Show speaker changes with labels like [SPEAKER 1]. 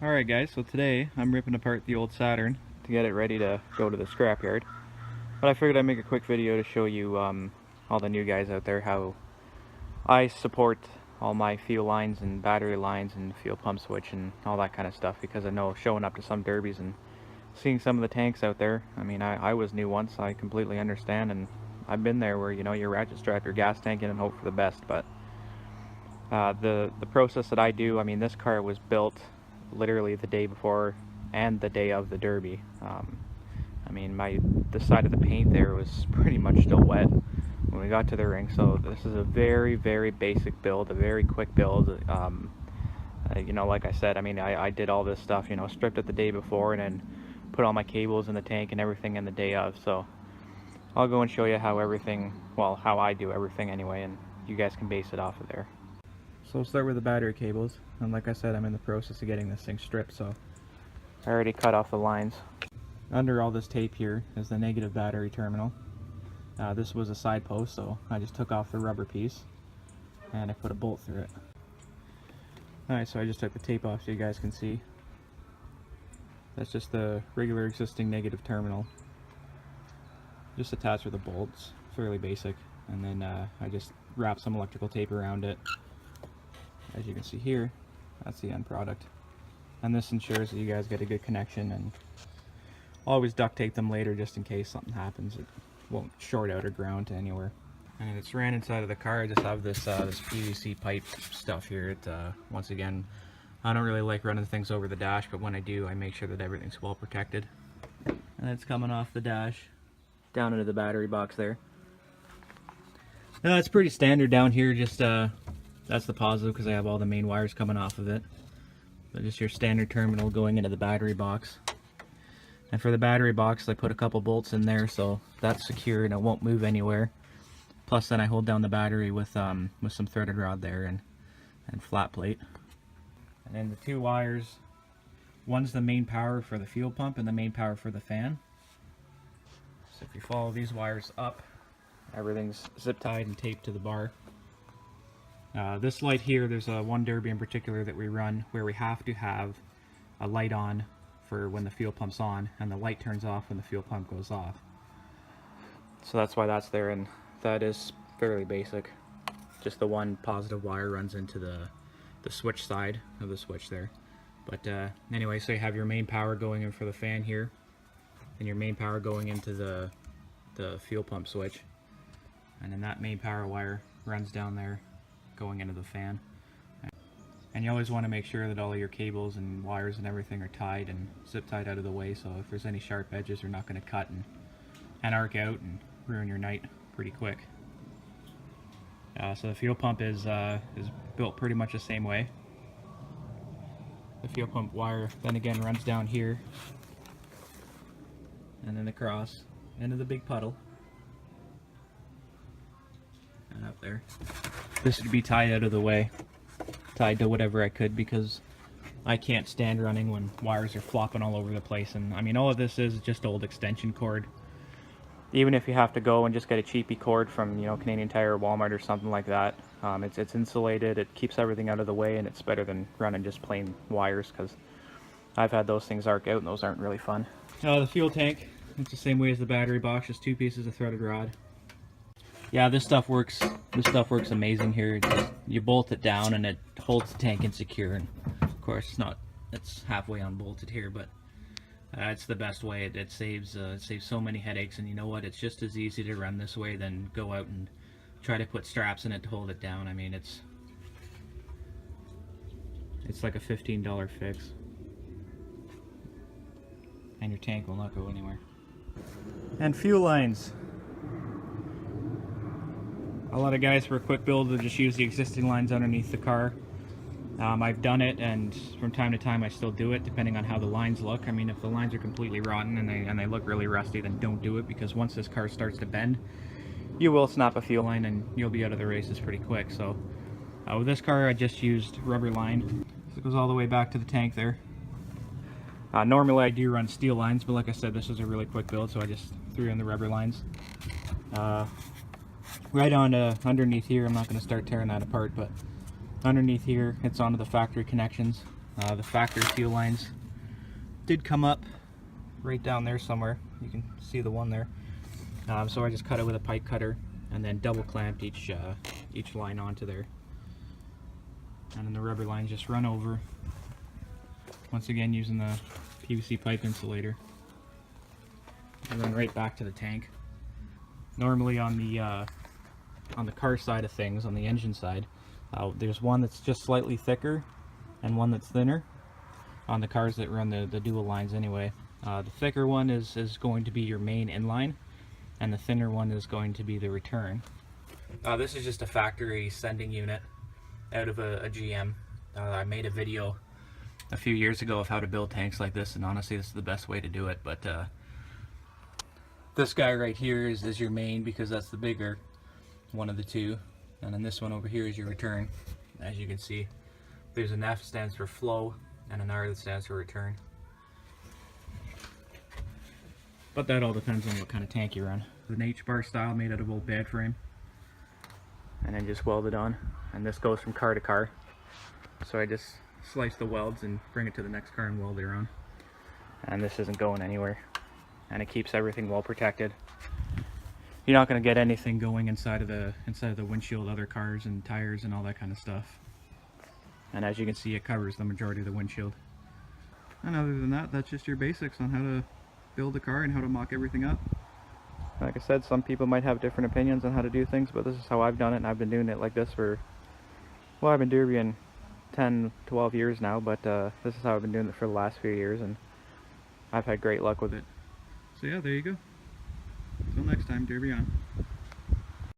[SPEAKER 1] Alright guys, so today I'm ripping apart the old Saturn to get it ready to go to the scrapyard. But I figured I'd make a quick video to show you all the new guys out there how I support all my fuel lines and battery lines and fuel pump switch and all that kind of stuff, because I know showing up to some derbies and seeing some of the tanks out there, I mean I was new once, I completely understand, and I've been there where, you know, you ratchet strap your gas tank in and hope for the best. But the process that I do, I mean, this car was built literally the day before and the day of the derby. I mean, the side of the paint there was pretty much still wet when we got to the ring. So this is a very, very basic build, a very quick build. You know, like I said, I mean, I did all this stuff, you know, stripped it the day before and then put all my cables in the tank and everything in the day of. So I'll go and show you how everything, well, how I do everything anyway, and you guys can base it off of there. So we'll start with the battery cables, and like I said, I'm in the process of getting this thing stripped, so I already cut off the lines. Under all this tape here is the negative battery terminal. This was a side post, so I just took off the rubber piece and I put a bolt through it. Alright, so I just took the tape off so you guys can see. That's just the regular existing negative terminal. Just attached with a bolt, it's fairly basic. And then I just wrapped some electrical tape around it. As you can see here, that's the end product. And this ensures that you guys get a good connection, and always duct tape them later just in case something happens. It won't short out or ground to anywhere. And it's ran inside of the car. I just have this this PVC pipe stuff here. Once again, I don't really like running things over the dash, but when I do, I make sure that everything's well protected. And it's coming off the dash down into the battery box there. Now it's pretty standard down here, just that's the positive because I have all the main wires coming off of it. But just your standard terminal going into the battery box. And for the battery box, I put a couple bolts in there so that's secure and it won't move anywhere. Plus then I hold down the battery with some threaded rod there and flat plate. And then the two wires, one's the main power for the fuel pump and the main power for the fan. So if you follow these wires up, everything's zip tied and taped to the bar. This light here, there's one derby in particular that we run where we have to have a light on for when the fuel pump's on, and the light turns off when the fuel pump goes off. So that's why that's there, and that is fairly basic. Just the one positive wire runs into the switch side of the switch there. But anyway, so you have your main power going in for the fan here, and your main power going into the fuel pump switch. And then that main power wire runs down there going into the fan. And you always want to make sure that all of your cables and wires and everything are tied and zip tied out of the way, so if there's any sharp edges, they're not going to cut and arc out and ruin your night pretty quick. So the fuel pump is built pretty much the same way. The fuel pump wire then again runs down here and then across into the big puddle and up there. This would be tied out of the way, tied to whatever I could, because I can't stand running when wires are flopping all over the place. And I mean, all of this is just old extension cord. Even if you have to go and just get a cheapy cord from, you know, Canadian Tire or Walmart or something like that, it's insulated, it keeps everything out of the way, and it's better than running just plain wires, because I've had those things arc out and those aren't really fun. The fuel tank, it's the same way as the battery box, just two pieces of threaded rod. Yeah, this stuff works amazing here. You bolt it down and it holds the tank insecure, and of course it's halfway unbolted here, but it's the best way. It saves so many headaches, and you know what, it's just as easy to run this way than go out and try to put straps in it to hold it down. I mean, it's like a $15 fix, and your tank will not go anywhere. And fuel lines. A lot of guys for a quick build will just use the existing lines underneath the car. I've done it, and from time to time I still do it, depending on how the lines look. I mean, if the lines are completely rotten and they look really rusty, then don't do it, because once this car starts to bend, you will snap a fuel line and you'll be out of the races pretty quick. So with this car, I just used rubber line. So it goes all the way back to the tank there. Normally I do run steel lines, but like I said, this was a really quick build, so I just threw in the rubber lines. Right on underneath here, I'm not going to start tearing that apart, but underneath here it's onto the factory connections. The factory seal lines did come up right down there somewhere. You can see the one there. So I just cut it with a pipe cutter and then double clamped each line onto there. And then the rubber lines just run over. Once again using the PVC pipe insulator. And then right back to the tank. Normally on the car side of things, on the engine side, there's one that's just slightly thicker and one that's thinner on the cars that run the dual lines anyway. The thicker one is going to be your main inline, and the thinner one is going to be the return. This is just a factory sending unit out of a GM. I made a video a few years ago of how to build tanks like this, and honestly this is the best way to do it. But this guy right here is your main, because that's the bigger one of the two, and then this one over here is your return. As you can see, there's an F that stands for flow and an R that stands for return. But that all depends on what kind of tank you run. An H-bar style made out of old bed frame, and then just welded on. And this goes from car to car, so I just slice the welds and bring it to the next car and weld it on. And this isn't going anywhere, and it keeps everything well protected. You're not going to get anything going inside of the windshield, other cars and tires and all that kind of stuff. And as you can see, it covers the majority of the windshield. And other than that, that's just your basics on how to build a car and how to mock everything up. Like I said, some people might have different opinions on how to do things, but this is how I've done it, and I've been doing it like this for, well, I've been derbying 10, 12 years now, but this is how I've been doing it for the last few years, and I've had great luck with it. So yeah, there you go. Until next time, derby on.